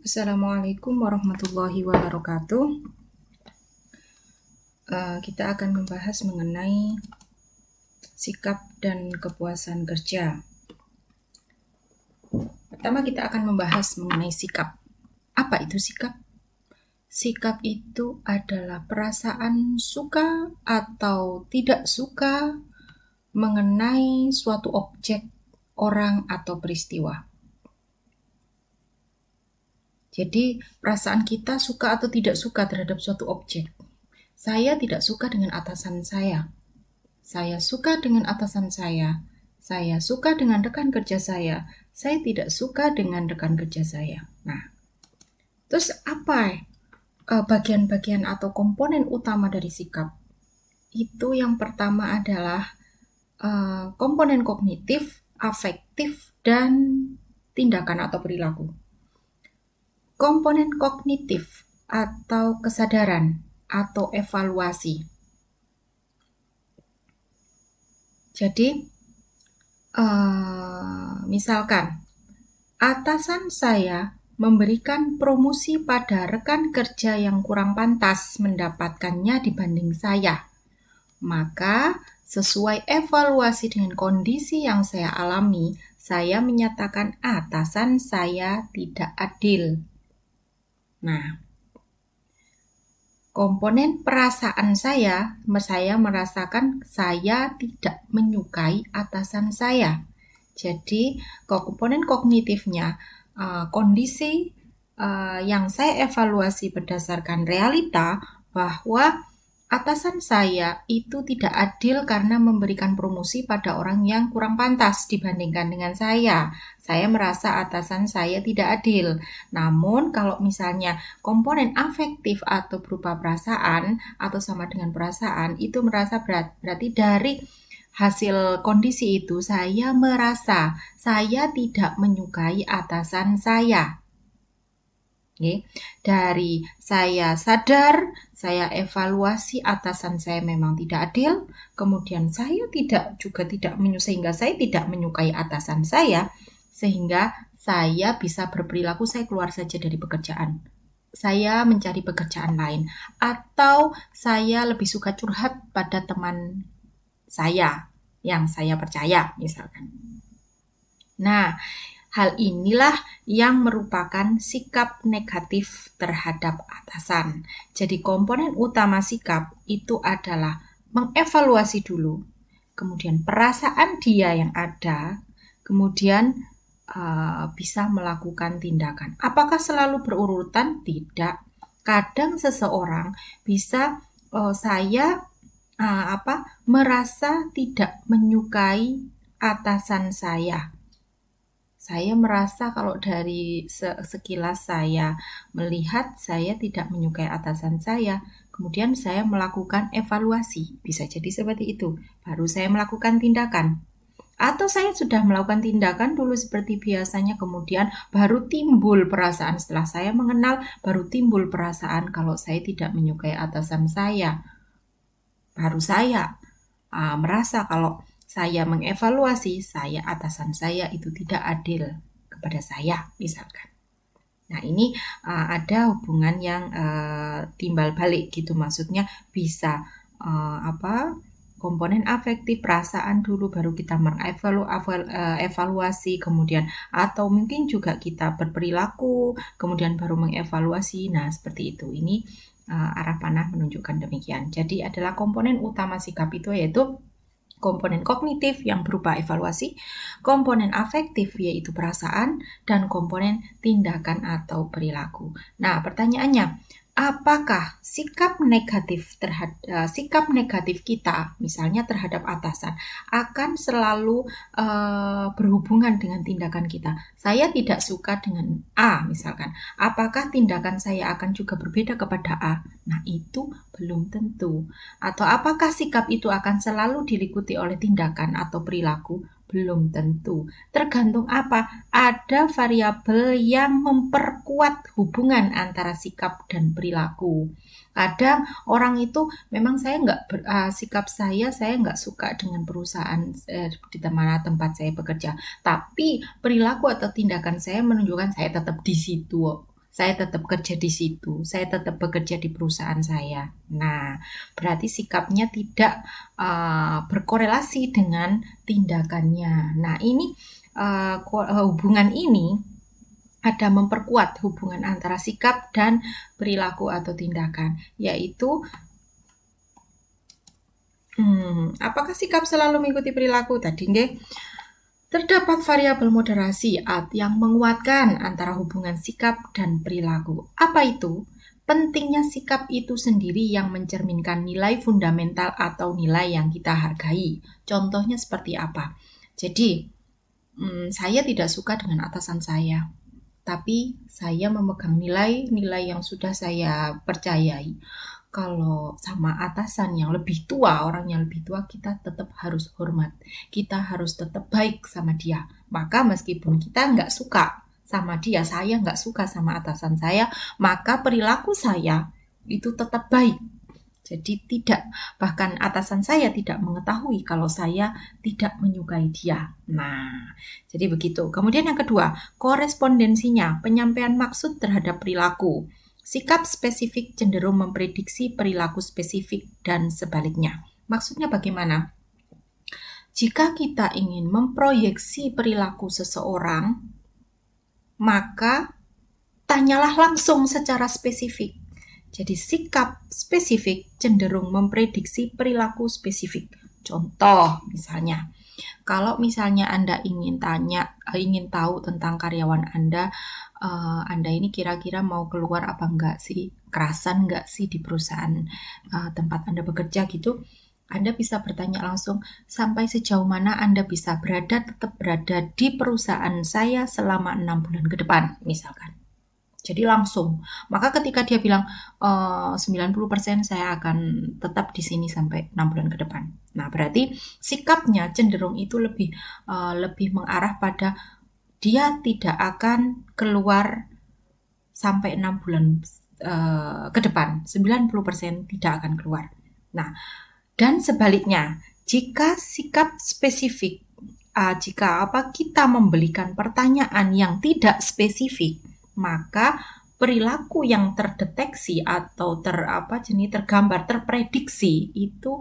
Assalamualaikum warahmatullahi wabarakatuh. Kita akan membahas mengenai sikap dan kepuasan kerja. Pertama kita akan membahas mengenai sikap. Apa itu sikap? Sikap itu adalah perasaan suka atau tidak suka mengenai suatu objek, orang, atau peristiwa. Jadi perasaan kita suka atau tidak suka terhadap suatu objek. Saya tidak suka dengan atasan saya. Saya suka dengan atasan saya. Saya suka dengan rekan kerja saya. Saya tidak suka dengan rekan kerja saya. Nah, terus apa bagian-bagian atau komponen utama dari sikap? Itu yang pertama adalah komponen kognitif, afektif, dan tindakan atau perilaku. Komponen kognitif atau kesadaran atau evaluasi. Jadi, misalkan atasan saya memberikan promosi pada rekan kerja yang kurang pantas mendapatkannya dibanding saya, maka sesuai evaluasi dengan kondisi yang saya alami, saya menyatakan atasan saya tidak adil. Nah, komponen perasaan saya merasakan saya tidak menyukai atasan saya. Jadi, komponen kognitifnya, kondisi yang saya evaluasi berdasarkan realita bahwa atasan saya itu tidak adil karena memberikan promosi pada orang yang kurang pantas dibandingkan dengan saya. Saya merasa atasan saya tidak adil. Namun kalau misalnya komponen afektif atau berupa perasaan atau sama dengan perasaan itu merasa berarti dari hasil kondisi itu saya merasa saya tidak menyukai atasan saya. Dari saya sadar, saya evaluasi atasan saya memang tidak adil, kemudian saya tidak sehingga saya tidak menyukai atasan saya, sehingga saya bisa berperilaku saya keluar saja dari pekerjaan. Saya mencari pekerjaan lain, atau saya lebih suka curhat pada teman saya yang saya percaya, misalkan. Nah, hal inilah yang merupakan sikap negatif terhadap atasan. Jadi komponen utama sikap itu adalah mengevaluasi dulu, kemudian perasaan dia yang ada, kemudian bisa melakukan tindakan. Apakah selalu berurutan? Tidak. Kadang seseorang bisa saya merasa tidak menyukai atasan saya. Saya merasa kalau dari sekilas saya melihat saya tidak menyukai atasan saya, kemudian saya melakukan evaluasi, bisa jadi seperti itu, baru saya melakukan tindakan. Atau saya sudah melakukan tindakan dulu seperti biasanya, kemudian baru timbul perasaan setelah saya mengenal, baru timbul perasaan kalau saya tidak menyukai atasan saya. Baru saya merasa kalau saya mengevaluasi, atasan saya itu tidak adil kepada saya, misalkan. Nah, ini ada hubungan yang timbal balik gitu, maksudnya bisa komponen afektif, perasaan dulu baru kita mengevaluasi, kemudian atau mungkin juga kita berperilaku, kemudian baru mengevaluasi. Nah, seperti itu. Ini arah panah menunjukkan demikian. Jadi adalah komponen utama sikap itu yaitu komponen kognitif yang berupa evaluasi, komponen afektif yaitu perasaan, dan komponen tindakan atau perilaku. Nah, pertanyaannya, apakah sikap negatif kita, misalnya terhadap atasan, akan selalu berhubungan dengan tindakan kita? Saya tidak suka dengan A, misalkan. Apakah tindakan saya akan juga berbeda kepada A? Nah, itu belum tentu. Atau apakah sikap itu akan selalu diikuti oleh tindakan atau perilaku? Belum tentu. Tergantung apa? Ada variabel yang memperkuat hubungan antara sikap dan perilaku. Kadang orang itu memang sikap saya nggak suka dengan perusahaan di mana tempat saya bekerja. Tapi perilaku atau tindakan saya menunjukkan saya tetap di situ. saya tetap kerja di situ, saya tetap bekerja di perusahaan saya. Nah, berarti sikapnya tidak berkorelasi dengan tindakannya. Nah, ini hubungan ini ada memperkuat hubungan antara sikap dan perilaku atau tindakan, yaitu apakah sikap selalu mengikuti perilaku? Tadi nggih. Terdapat variabel moderasi yang menguatkan antara hubungan sikap dan perilaku. Apa itu? Pentingnya sikap itu sendiri yang mencerminkan nilai fundamental atau nilai yang kita hargai. Contohnya seperti apa? Jadi, saya tidak suka dengan atasan saya, tapi saya memegang nilai-nilai yang sudah saya percayai. Kalau sama atasan yang lebih tua, orang yang lebih tua, kita tetap harus hormat. Kita harus tetap baik sama dia. Maka meskipun kita nggak suka sama dia, saya nggak suka sama atasan saya, maka perilaku saya itu tetap baik. Jadi bahkan atasan saya tidak mengetahui kalau saya tidak menyukai dia. Nah, jadi begitu. Kemudian yang kedua, korespondensinya, penyampaian maksud terhadap perilaku. Sikap spesifik cenderung memprediksi perilaku spesifik dan sebaliknya. Maksudnya bagaimana? Jika kita ingin memproyeksi perilaku seseorang, maka tanyalah langsung secara spesifik. Jadi sikap spesifik cenderung memprediksi perilaku spesifik. Contoh misalnya, kalau misalnya Anda ingin tahu tentang karyawan Anda ini kira-kira mau keluar apa enggak sih, kerasan enggak sih di perusahaan tempat Anda bekerja gitu, Anda bisa bertanya langsung, sampai sejauh mana Anda bisa tetap berada di perusahaan saya selama 6 bulan ke depan, misalkan. Jadi langsung. Maka ketika dia bilang 90% saya akan tetap di sini sampai 6 bulan ke depan. Nah, berarti sikapnya cenderung itu lebih mengarah pada dia tidak akan keluar sampai 6 bulan ke depan. 90% tidak akan keluar. Nah, dan sebaliknya, jika sikap spesifik, jika kita memberikan pertanyaan yang tidak spesifik, maka perilaku yang terdeteksi atau tergambar, terprediksi itu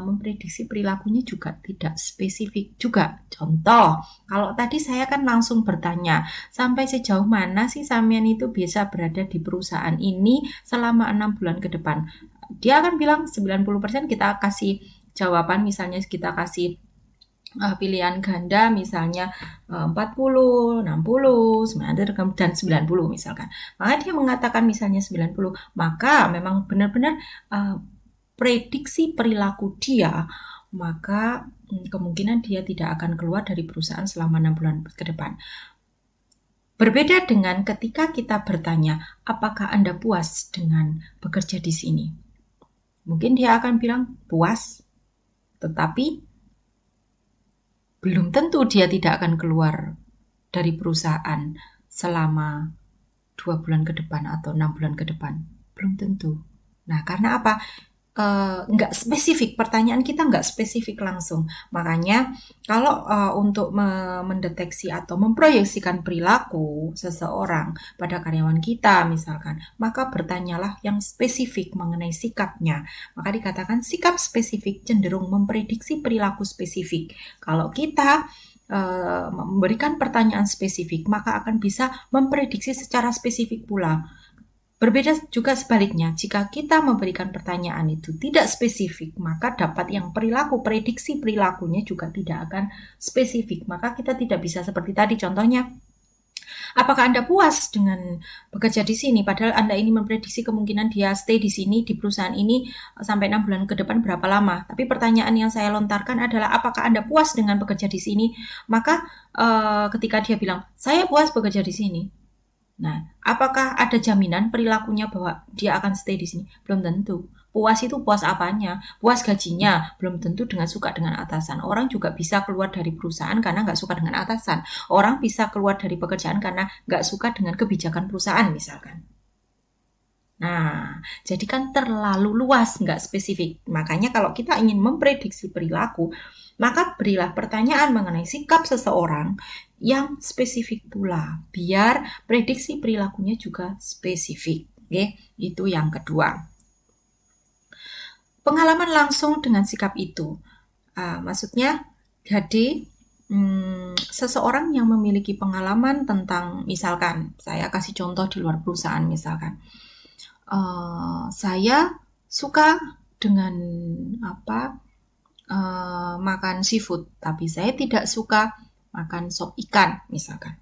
memprediksi perilakunya juga tidak spesifik juga. Contoh, kalau tadi saya kan langsung bertanya, sampai sejauh mana sih sampean itu bisa berada di perusahaan ini selama 6 bulan ke depan? Dia akan bilang 90%, kita kasih jawaban, misalnya kita kasih pilihan ganda misalnya 40, 60, 90 dan 90 misalkan. Maka dia mengatakan misalnya 90, maka memang benar-benar prediksi perilaku dia, maka kemungkinan dia tidak akan keluar dari perusahaan selama 6 bulan ke depan. Berbeda dengan ketika kita bertanya, apakah Anda puas dengan bekerja di sini? Mungkin dia akan bilang puas, tetapi belum tentu dia tidak akan keluar dari perusahaan selama 2 bulan ke depan atau 6 bulan ke depan. Belum tentu. Nah, karena apa? Nggak spesifik, pertanyaan kita nggak spesifik langsung. Makanya kalau untuk mendeteksi atau memproyeksikan perilaku seseorang pada karyawan kita misalkan, maka bertanyalah yang spesifik mengenai sikapnya. Maka dikatakan sikap spesifik cenderung memprediksi perilaku spesifik. Kalau kita memberikan pertanyaan spesifik, maka akan bisa memprediksi secara spesifik pula. Berbeda juga sebaliknya, jika kita memberikan pertanyaan itu tidak spesifik, maka dapat yang prediksi perilakunya juga tidak akan spesifik. Maka kita tidak bisa seperti tadi contohnya, apakah Anda puas dengan bekerja di sini? Padahal Anda ini memprediksi kemungkinan dia stay di sini, di perusahaan ini sampai 6 bulan ke depan berapa lama. Tapi pertanyaan yang saya lontarkan adalah, apakah Anda puas dengan bekerja di sini? Maka ketika dia bilang, saya puas bekerja di sini. Nah, apakah ada jaminan perilakunya bahwa dia akan stay di sini? Belum tentu. Puas itu puas apanya? Puas gajinya? Belum tentu dengan suka dengan atasan. Orang juga bisa keluar dari perusahaan karena nggak suka dengan atasan. Orang bisa keluar dari pekerjaan karena nggak suka dengan kebijakan perusahaan misalkan. Nah, jadi kan terlalu luas, nggak spesifik. Makanya kalau kita ingin memprediksi perilaku, maka berilah pertanyaan mengenai sikap seseorang yang spesifik pula, biar prediksi perilakunya juga spesifik. Oke, itu yang kedua. Pengalaman langsung dengan sikap itu. Maksudnya, jadi seseorang yang memiliki pengalaman tentang, misalkan, saya kasih contoh di luar perusahaan, misalkan, saya suka dengan makan seafood, tapi saya tidak suka makan sop ikan, misalkan.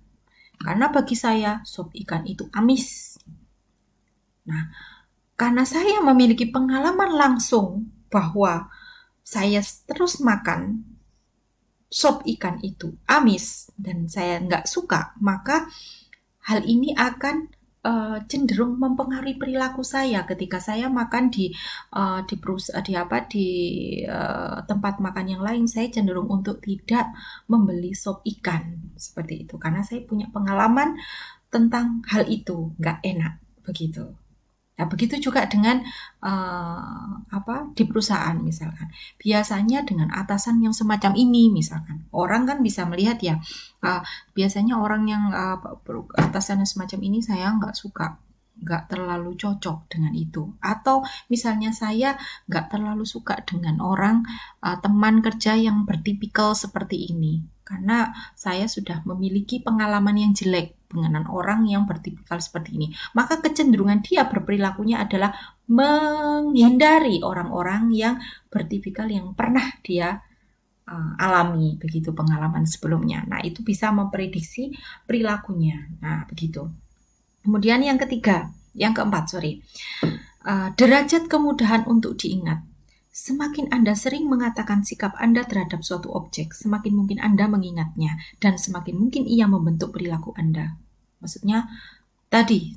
Karena bagi saya, sop ikan itu amis. Nah, karena saya memiliki pengalaman langsung bahwa saya terus makan sop ikan itu amis dan saya nggak suka, maka hal ini akan cenderung mempengaruhi perilaku saya ketika saya makan di tempat makan yang lain. Saya cenderung untuk tidak membeli sop ikan seperti itu karena saya punya pengalaman tentang hal itu, nggak enak begitu. Nah, begitu juga dengan di perusahaan misalkan. Biasanya dengan atasan yang semacam ini misalkan. Orang kan bisa melihat ya, biasanya orang yang atasan yang semacam ini saya nggak suka, nggak terlalu cocok dengan itu. Atau misalnya saya nggak terlalu suka dengan orang teman kerja yang bertipikal seperti ini. Karena saya sudah memiliki pengalaman yang jelek dengan orang yang bertipikal seperti ini. Maka kecenderungan dia berperilakunya adalah menghindari orang-orang yang bertipikal yang pernah dia alami, begitu pengalaman sebelumnya. Nah, itu bisa memprediksi perilakunya. Nah, begitu. Kemudian yang keempat, derajat kemudahan untuk diingat. Semakin Anda sering mengatakan sikap Anda terhadap suatu objek, semakin mungkin Anda mengingatnya, dan semakin mungkin ia membentuk perilaku Anda. Maksudnya, tadi,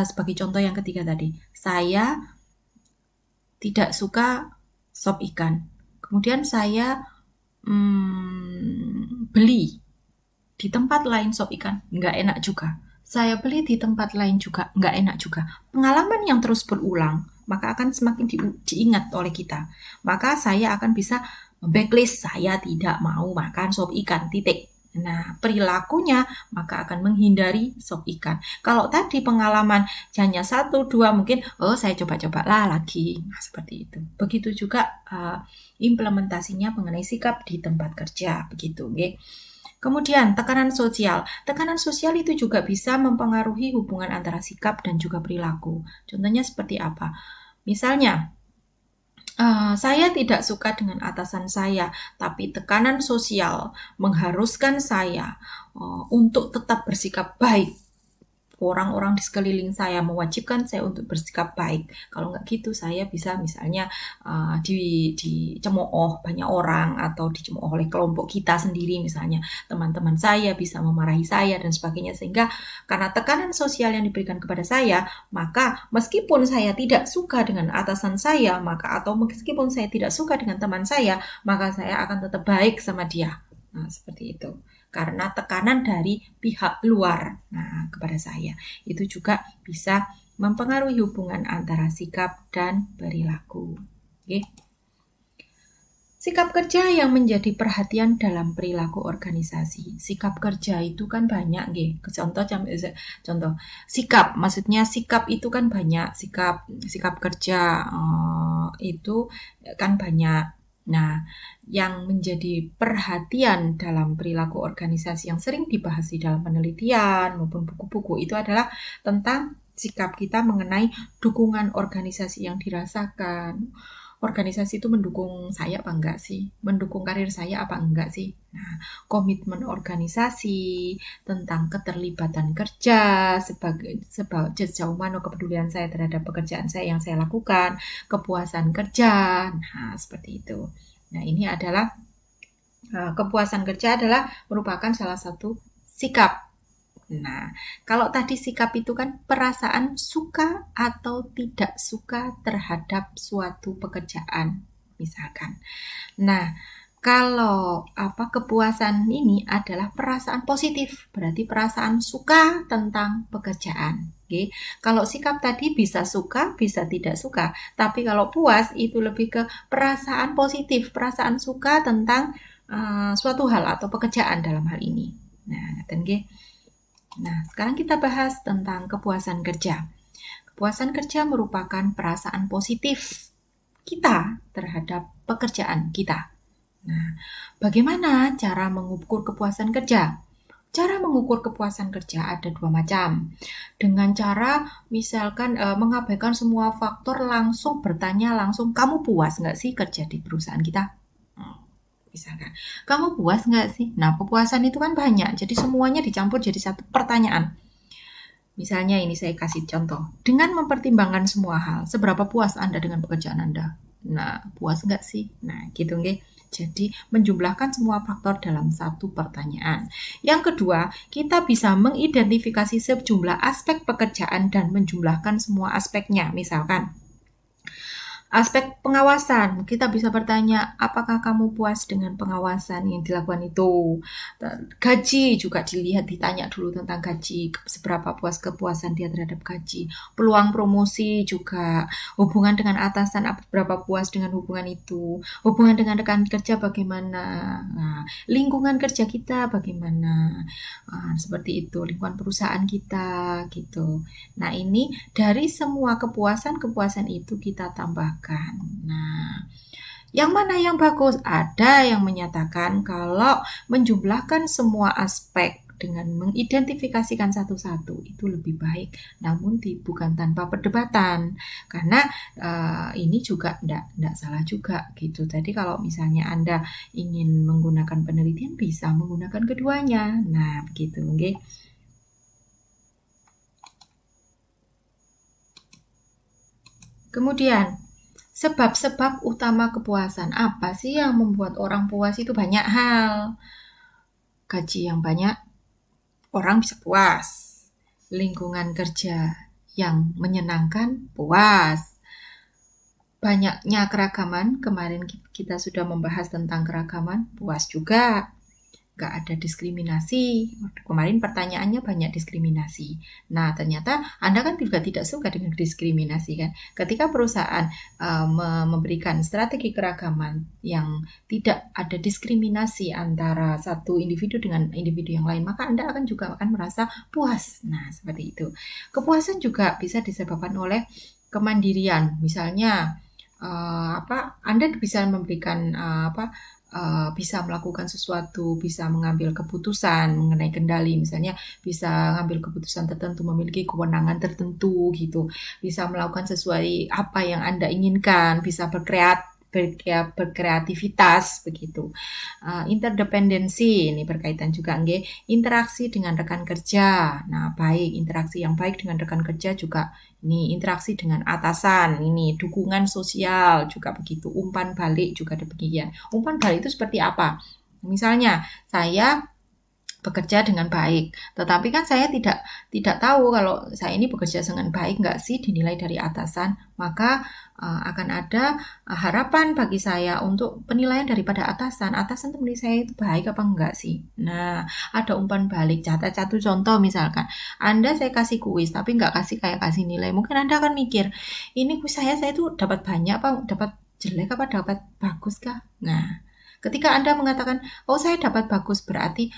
sebagai contoh yang ketiga tadi, saya tidak suka sop ikan. Kemudian saya beli di tempat lain sop ikan, nggak enak juga. Saya beli di tempat lain juga, nggak enak juga. Pengalaman yang terus berulang, maka akan semakin diingat oleh kita. Maka saya akan bisa backlist, saya tidak mau makan sop ikan, titik. Nah, perilakunya maka akan menghindari sop ikan. Kalau tadi pengalaman hanya 1, 2 mungkin, saya coba-cobalah lagi. Nah, seperti itu. Begitu juga implementasinya mengenai sikap di tempat kerja, begitu, okay? Kemudian, tekanan sosial. Tekanan sosial itu juga bisa mempengaruhi hubungan antara sikap dan juga perilaku. Contohnya seperti apa? Misalnya, saya tidak suka dengan atasan saya, tapi tekanan sosial mengharuskan saya untuk tetap bersikap baik. Orang-orang di sekeliling saya mewajibkan saya untuk bersikap baik. Kalau nggak gitu, saya bisa misalnya dicemooh banyak orang atau dicemooh oleh kelompok kita sendiri, misalnya teman-teman saya bisa memarahi saya dan sebagainya. Sehingga karena tekanan sosial yang diberikan kepada saya, maka meskipun saya tidak suka dengan atasan saya, atau meskipun saya tidak suka dengan teman saya, maka saya akan tetap baik sama dia. Nah, seperti itu. Karena tekanan dari pihak luar kepada saya. Itu juga bisa mempengaruhi hubungan antara sikap dan perilaku. Okay. Sikap kerja yang menjadi perhatian dalam perilaku organisasi. Sikap kerja itu kan banyak, nggih. Contoh sikap, maksudnya sikap itu kan banyak. Sikap kerja itu kan banyak. Nah, yang menjadi perhatian dalam perilaku organisasi yang sering dibahas di dalam penelitian maupun buku-buku itu adalah tentang sikap kita mengenai dukungan organisasi yang dirasakan. Organisasi itu mendukung saya apa enggak sih? Mendukung karir saya apa enggak sih? Nah, komitmen organisasi, tentang keterlibatan kerja, sejauh mana kepedulian saya terhadap pekerjaan saya yang saya lakukan, kepuasan kerja, nah seperti itu. Nah, ini adalah kepuasan kerja adalah merupakan salah satu sikap. Nah, kalau tadi sikap itu kan perasaan suka atau tidak suka terhadap suatu pekerjaan, misalkan. Nah, kalau kepuasan ini adalah perasaan positif, berarti perasaan suka tentang pekerjaan. Okay. Kalau sikap tadi bisa suka, bisa tidak suka. Tapi kalau puas itu lebih ke perasaan positif, perasaan suka tentang suatu hal atau pekerjaan dalam hal ini. Nah, Nah, sekarang kita bahas tentang kepuasan kerja. Kepuasan kerja merupakan perasaan positif kita terhadap pekerjaan kita. Nah, bagaimana cara mengukur kepuasan kerja? Cara mengukur kepuasan kerja ada dua macam. Dengan cara misalkan mengabaikan semua faktor, langsung bertanya langsung, kamu puas nggak sih kerja di perusahaan kita? Hmm, Misalkan, kamu puas nggak sih? Nah, kepuasan itu kan banyak, jadi semuanya dicampur jadi satu pertanyaan. Misalnya ini saya kasih contoh. Dengan mempertimbangkan semua hal, seberapa puas Anda dengan pekerjaan Anda? Nah, puas nggak sih? Nah, gitu nggih. Jadi, menjumlahkan semua faktor dalam satu pertanyaan. Yang kedua, kita bisa mengidentifikasi sejumlah aspek pekerjaan dan menjumlahkan semua aspeknya. Misalkan, aspek pengawasan, kita bisa bertanya, apakah kamu puas dengan pengawasan yang dilakukan itu? Gaji juga dilihat, ditanya dulu tentang gaji, seberapa puas kepuasan dia terhadap gaji. Peluang promosi juga, hubungan dengan atasan, berapa puas dengan hubungan itu. Hubungan dengan rekan kerja bagaimana? Nah, lingkungan kerja kita bagaimana? Seperti itu, lingkungan perusahaan kita gitu. Nah, ini dari semua kepuasan-kepuasan itu kita tambahkan. Nah, yang mana yang bagus? Ada yang menyatakan kalau menjumlahkan semua aspek dengan mengidentifikasikan satu-satu itu lebih baik, namun bukan tanpa perdebatan, karena ini juga tidak salah juga gitu. Jadi kalau misalnya Anda ingin menggunakan penelitian bisa menggunakan keduanya. Nah, begitu, okay? Kemudian, sebab-sebab utama kepuasan. Apa sih yang membuat orang puas itu banyak hal. Gaji yang banyak, orang bisa puas. Lingkungan kerja yang menyenangkan, puas. Banyaknya keragaman, kemarin kita sudah membahas tentang keragaman, puas juga. Nggak ada diskriminasi. Kemarin pertanyaannya banyak diskriminasi. Nah, ternyata Anda kan juga tidak suka dengan diskriminasi kan. Ketika perusahaan memberikan strategi keragaman yang tidak ada diskriminasi antara satu individu dengan individu yang lain, maka Anda juga akan merasa puas. Nah, seperti itu. Kepuasan juga bisa disebabkan oleh kemandirian. Misalnya Anda bisa memberikan bisa melakukan sesuatu, bisa mengambil keputusan mengenai kendali, misalnya bisa mengambil keputusan tertentu, memiliki kewenangan tertentu gitu, bisa melakukan sesuai apa yang Anda inginkan, bisa berkreativitas begitu. Interdependensi ini berkaitan juga nggih, interaksi dengan rekan kerja. Nah, baik interaksi yang baik dengan rekan kerja juga ini interaksi dengan atasan, ini dukungan sosial juga begitu, umpan balik juga demikian. Umpan balik itu seperti apa? Misalnya saya bekerja dengan baik, tetapi kan saya tidak tahu kalau saya ini bekerja dengan baik nggak sih dinilai dari atasan, maka akan ada harapan bagi saya untuk penilaian daripada atasan. Atasan itu menilai saya itu baik apa enggak sih? Nah, ada umpan balik. Satu contoh misalkan, Anda saya kasih kuis tapi nggak kasih nilai, mungkin Anda akan mikir, ini kuis saya itu dapat banyak apa dapat jelek apa dapat bagus kah? Nah, ketika Anda mengatakan, oh saya dapat bagus, berarti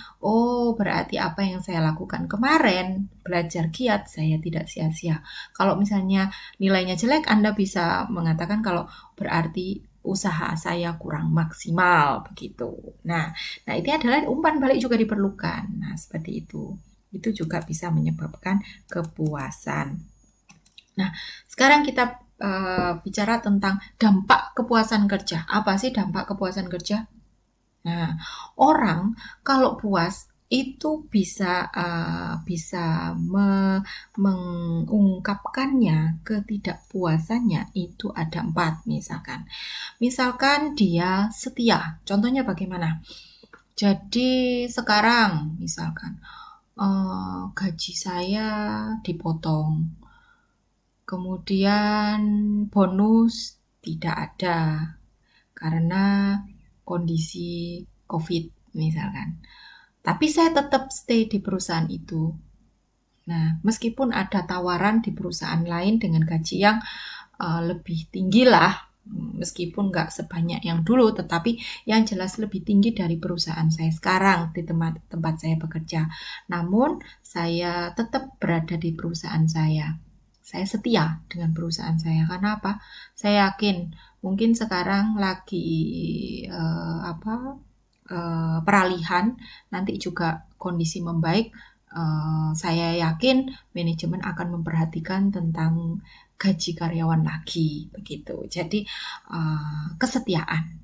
apa yang saya lakukan kemarin, belajar giat, saya tidak sia-sia. Kalau misalnya nilainya jelek, Anda bisa mengatakan kalau berarti usaha saya kurang maksimal, begitu. Nah, itu adalah umpan balik juga diperlukan. Nah, seperti itu. Itu juga bisa menyebabkan kepuasan. Nah, sekarang kita bicara tentang dampak kepuasan kerja. Apa sih dampak kepuasan kerja? Nah, orang kalau puas itu bisa mengungkapkannya ketidakpuasannya itu ada 4 misalkan. Misalkan dia setia. Contohnya bagaimana? Jadi sekarang misalkan gaji saya dipotong, kemudian bonus tidak ada karena kondisi COVID misalkan. Tapi saya tetap stay di perusahaan itu. Nah, meskipun ada tawaran di perusahaan lain dengan gaji yang lebih tinggi lah, meskipun nggak sebanyak yang dulu, tetapi yang jelas lebih tinggi dari perusahaan saya sekarang di tempat saya bekerja. Namun saya tetap berada di perusahaan saya. Saya setia dengan perusahaan saya. Karena apa? Saya yakin mungkin sekarang lagi peralihan, nanti juga kondisi membaik. Saya yakin manajemen akan memperhatikan tentang gaji karyawan lagi, begitu. Jadi kesetiaan.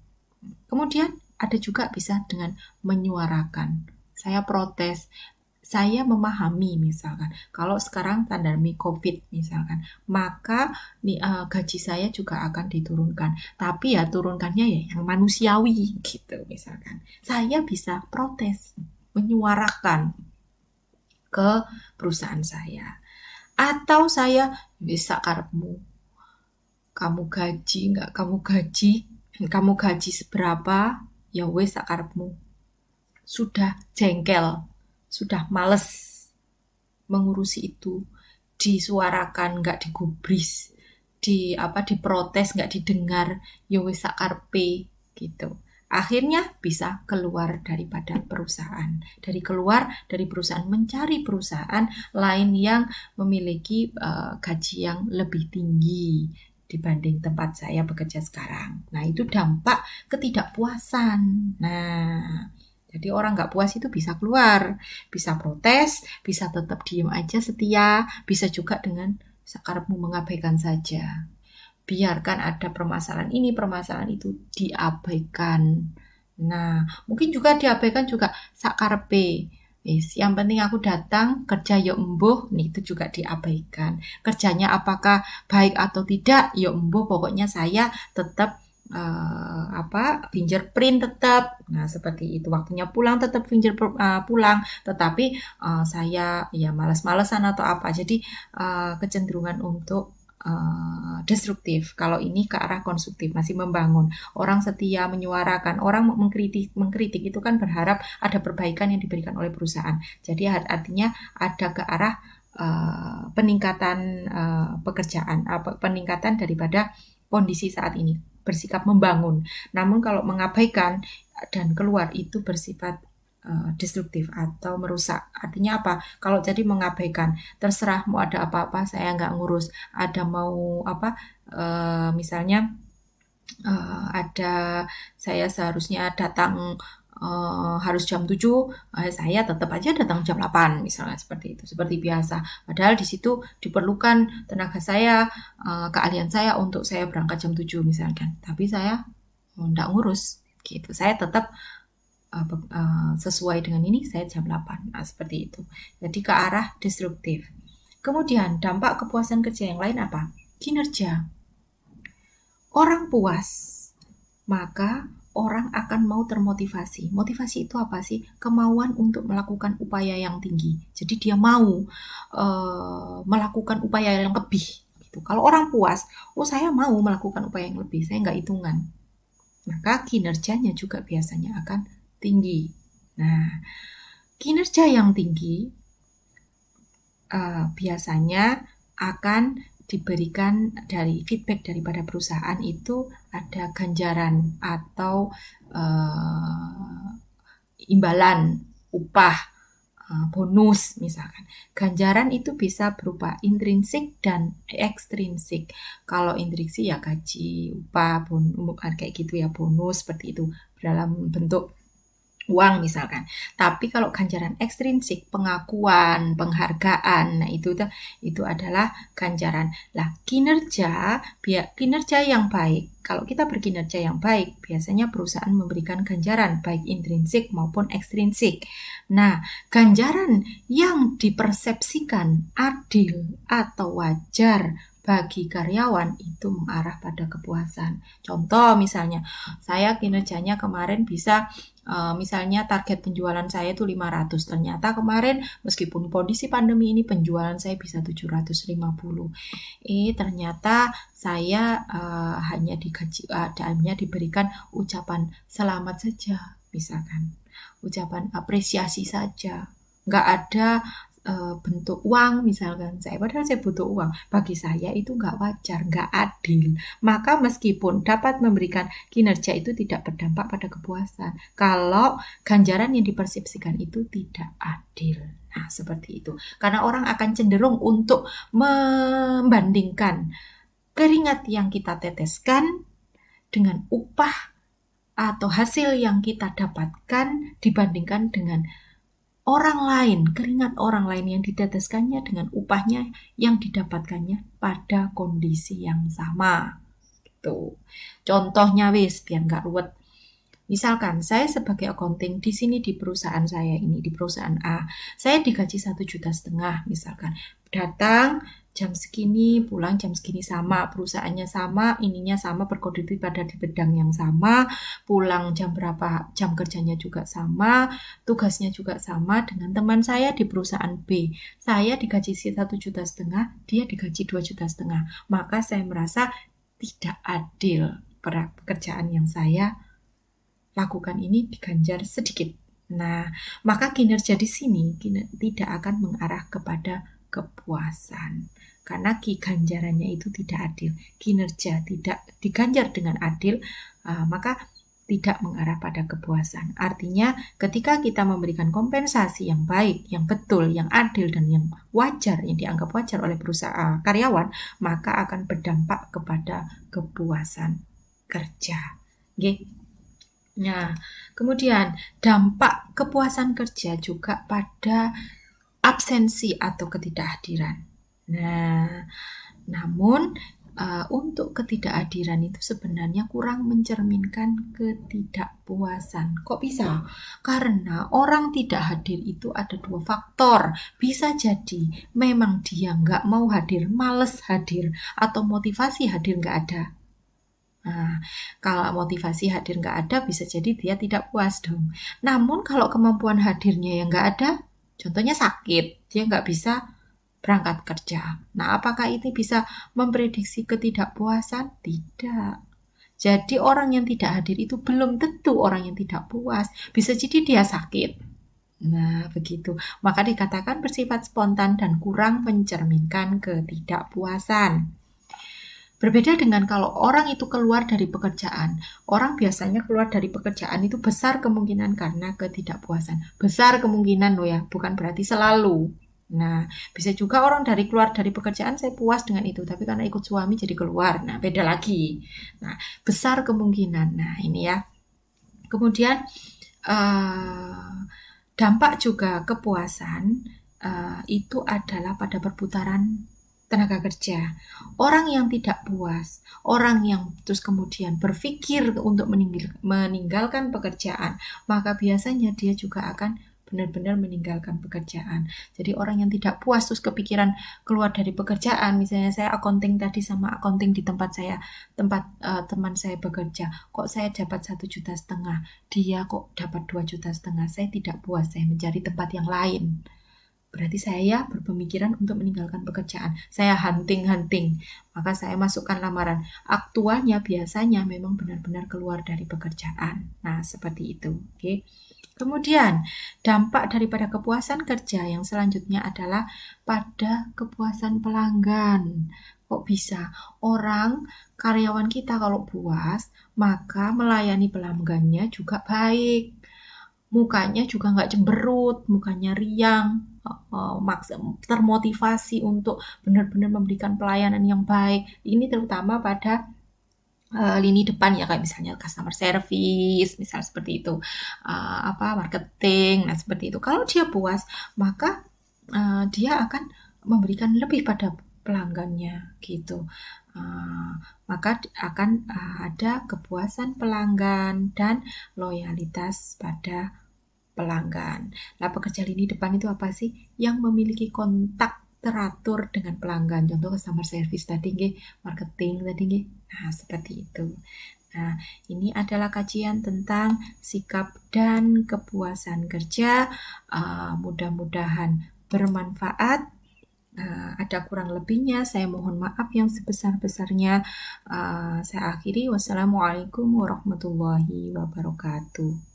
Kemudian ada juga bisa dengan menyuarakan. Saya protes, saya memahami misalkan, kalau sekarang pandemi COVID misalkan, maka gaji saya juga akan diturunkan. Tapi ya turunkannya ya yang manusiawi gitu misalkan. Saya bisa protes, menyuarakan ke perusahaan saya. Atau saya bisa karepmu, kamu gaji seberapa, ya wes sakarepmu. Sudah jengkel, sudah males mengurusi itu, disuarakan nggak digubris, diprotes nggak didengar, ya wes sakarpe gitu. Akhirnya bisa keluar daripada perusahaan, keluar dari perusahaan, mencari perusahaan lain yang memiliki gaji yang lebih tinggi dibanding tempat saya bekerja sekarang. Nah, itu dampak ketidakpuasan. Nah, jadi orang nggak puas itu bisa keluar, bisa protes, bisa tetap diem aja setia, bisa juga dengan sakarepmu mengabaikan saja. Biarkan ada permasalahan ini, permasalahan itu, diabaikan. Nah, mungkin juga diabaikan juga sakarepe. Yang penting aku datang, kerja ya embuh, nih itu juga diabaikan. Kerjanya apakah baik atau tidak, ya embuh, pokoknya saya tetap fingerprint tetap. Nah, seperti itu. Waktunya pulang tetap pulang, tetapi saya ya malas-malesan atau apa. Jadi kecenderungan untuk destruktif. Kalau ini ke arah konstruktif, masih membangun. Orang setia menyuarakan, orang mengkritik itu kan berharap ada perbaikan yang diberikan oleh perusahaan. Jadi artinya ada ke arah peningkatan pekerjaan, peningkatan daripada kondisi saat ini, bersikap membangun. Namun kalau mengabaikan dan keluar itu bersifat destruktif atau merusak. Artinya apa? Kalau jadi mengabaikan, terserah mau ada apa-apa saya nggak ngurus. Ada mau apa? Misalnya ada saya seharusnya datang harus jam 7, saya tetap aja datang jam 8 misalnya, seperti itu, seperti biasa. Padahal di situ diperlukan tenaga saya, keahlian saya untuk saya berangkat jam 7 misalkan. Tapi saya nggak ngurus gitu. Saya tetap sesuai dengan ini saya jam 8. Nah, seperti itu. Jadi ke arah destruktif. Kemudian dampak kepuasan kerja yang lain apa? Kinerja. Orang puas, maka orang akan mau termotivasi. Motivasi itu apa sih? Kemauan untuk melakukan upaya yang tinggi. Jadi dia mau melakukan upaya yang lebih. Gitu. Kalau orang puas, oh saya mau melakukan upaya yang lebih, saya nggak hitungan. Maka kinerjanya juga biasanya akan tinggi. Nah, kinerja yang tinggi biasanya akan diberikan dari feedback daripada perusahaan, itu ada ganjaran atau imbalan upah, bonus misalkan. Ganjaran itu bisa berupa intrinsik dan ekstrinsik. Kalau intrinsik ya gaji, upah, bonus kayak gitu ya, bonus seperti itu dalam bentuk uang misalkan. Tapi kalau ganjaran ekstrinsik, pengakuan, penghargaan, nah itu adalah ganjaran. Lah, kinerja yang baik. Kalau kita berkinerja yang baik, biasanya perusahaan memberikan ganjaran baik intrinsik maupun ekstrinsik. Nah, ganjaran yang dipersepsikan adil atau wajar bagi karyawan itu mengarah pada kepuasan. Contoh misalnya, saya kinerjanya kemarin bisa misalnya target penjualan saya itu 500. Ternyata kemarin meskipun kondisi pandemi ini penjualan saya bisa 750. Ternyata saya hanya diberikan ucapan selamat saja misalkan. Ucapan apresiasi saja. Nggak ada bentuk uang misalkan padahal saya butuh uang, bagi saya itu nggak wajar, nggak adil. Maka meskipun dapat memberikan kinerja itu tidak berdampak pada kepuasan, kalau ganjaran yang dipersepsikan itu tidak adil. Nah, seperti itu. Karena orang akan cenderung untuk membandingkan keringat yang kita teteskan dengan upah atau hasil yang kita dapatkan dibandingkan dengan orang lain, keringat orang lain yang diteteskannya dengan upahnya yang didapatkannya pada kondisi yang sama. Tuh. Contohnya wis biar nggak ruwet. Misalkan saya sebagai accounting di sini di perusahaan saya ini, di perusahaan A, saya digaji 1,5 juta misalkan. Datang jam segini, pulang jam segini sama, perusahaannya sama, ininya sama, berkoordinasi pada di bidang yang sama, pulang jam berapa, jam kerjanya juga sama, tugasnya juga sama dengan teman saya di perusahaan B. Saya digaji 1,5 juta, dia digaji 2,5 juta. Maka saya merasa tidak adil pekerjaan yang saya lakukan ini diganjar sedikit. Nah, maka kinerja di sini tidak akan mengarah kepada kepuasan. Karena ganjarannya itu tidak adil. Kinerja tidak diganjar dengan adil, maka tidak mengarah pada kepuasan. Artinya ketika kita memberikan kompensasi yang baik, yang betul, yang adil, dan yang wajar, yang dianggap wajar oleh perusahaan karyawan, maka akan berdampak kepada kepuasan kerja. Oke. Nah, kemudian dampak kepuasan kerja juga pada absensi atau ketidakhadiran. Nah, namun untuk ketidakhadiran itu sebenarnya kurang mencerminkan ketidakpuasan. Kok bisa? Karena orang tidak hadir itu ada 2 faktor. Bisa jadi memang dia nggak mau hadir, males hadir, atau motivasi hadir nggak ada. Nah, kalau motivasi hadir nggak ada, bisa jadi dia tidak puas dong. Namun kalau kemampuan hadirnya yang nggak ada, contohnya sakit, dia nggak bisa berangkat kerja. Nah, apakah ini bisa memprediksi ketidakpuasan? Tidak. Jadi orang yang tidak hadir itu belum tentu orang yang tidak puas. Bisa jadi dia sakit. Nah, begitu. Maka dikatakan bersifat spontan dan kurang mencerminkan ketidakpuasan. Berbeda dengan kalau orang itu keluar dari pekerjaan. Orang biasanya keluar dari pekerjaan itu besar kemungkinan karena ketidakpuasan. Besar kemungkinan loh ya, bukan berarti selalu. Nah, bisa juga orang keluar dari pekerjaan saya puas dengan itu, tapi karena ikut suami jadi keluar. Nah, beda lagi. Nah, besar kemungkinan. Nah, ini ya. Kemudian dampak juga kepuasan itu adalah pada perputaran tenaga kerja. Orang yang tidak puas, orang yang terus kemudian berpikir untuk meninggalkan pekerjaan, maka biasanya dia juga akan benar-benar meninggalkan pekerjaan. Jadi orang yang tidak puas terus kepikiran keluar dari pekerjaan, misalnya saya accounting tadi sama accounting di tempat teman saya bekerja, kok saya dapat 1,5 juta, dia kok dapat 2,5 juta, saya tidak puas, saya mencari tempat yang lain. Berarti saya berpemikiran untuk meninggalkan pekerjaan. Saya hunting, maka saya masukkan lamaran. Aktualnya biasanya memang benar-benar keluar dari pekerjaan. Nah, seperti itu. Oke. Kemudian, dampak daripada kepuasan kerja yang selanjutnya adalah pada kepuasan pelanggan. Kok bisa? Karyawan kita kalau puas, maka melayani pelanggannya juga baik. Mukanya juga nggak cemberut, mukanya riang, termotivasi untuk benar-benar memberikan pelayanan yang baik. Ini terutama pada lini depan ya, kayak misalnya customer service, misal seperti itu, marketing, nah seperti itu. Kalau dia puas, maka dia akan memberikan lebih pada pelanggannya gitu. Maka akan ada kepuasan pelanggan dan loyalitas pada pelanggan. Nah, pekerja lini depan itu apa sih? Yang memiliki kontak teratur dengan pelanggan. Contoh customer service tadi nggih, marketing tadi nggih. Nah, seperti itu. Nah, ini adalah kajian tentang sikap dan kepuasan kerja. Mudah-mudahan bermanfaat. Ada kurang lebihnya, saya mohon maaf yang sebesar-besarnya. Saya akhiri. Wassalamualaikum warahmatullahi wabarakatuh.